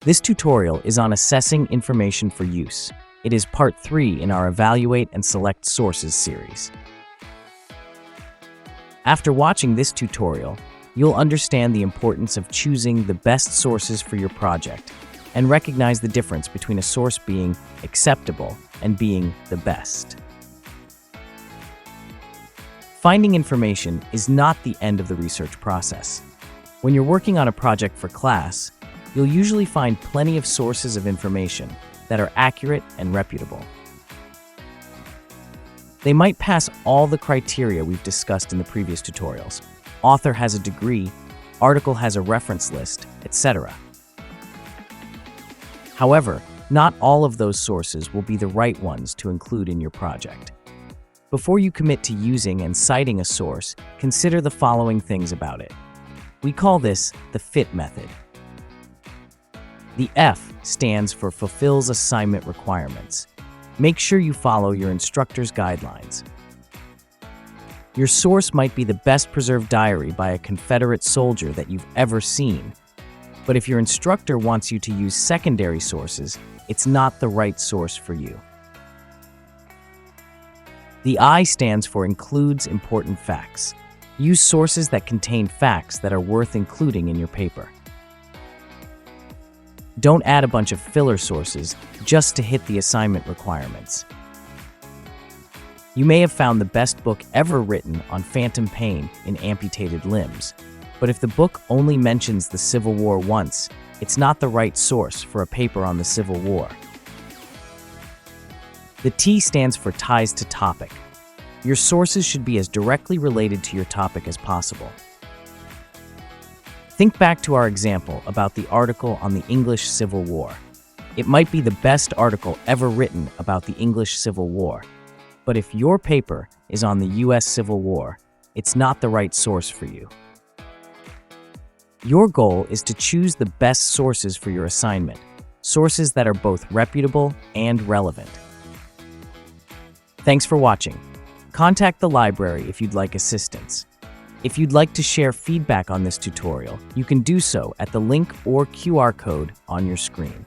This tutorial is on assessing information for use. It is part 3 in our Evaluate and Select Sources series. After watching this tutorial, you'll understand the importance of choosing the best sources for your project and recognize the difference between a source being acceptable and being the best. Finding information is not the end of the research process. When you're working on a project for class, you'll usually find plenty of sources of information that are accurate and reputable. They might pass all the criteria we've discussed in the previous tutorials. Author has a degree, article has a reference list, etc. However, not all of those sources will be the right ones to include in your project. Before you commit to using and citing a source, consider the following things about it. We call this the FIT method. The F stands for Fulfills Assignment Requirements. Make sure you follow your instructor's guidelines. Your source might be the best preserved diary by a Confederate soldier that you've ever seen. But if your instructor wants you to use secondary sources, it's not the right source for you. The I stands for Includes Important Facts. Use sources that contain facts that are worth including in your paper. Don't add a bunch of filler sources just to hit the assignment requirements. You may have found the best book ever written on phantom pain in amputated limbs, but if the book only mentions the Civil War once, it's not the right source for a paper on the Civil War. The T stands for Ties to Topic. Your sources should be as directly related to your topic as possible. Think back to our example about the article on the English Civil War. It might be the best article ever written about the English Civil War, but if your paper is on the US Civil War, it's not the right source for you. Your goal is to choose the best sources for your assignment, sources that are both reputable and relevant. Thanks for watching. Contact the library if you'd like assistance. If you'd like to share feedback on this tutorial, you can do so at the link or QR code on your screen.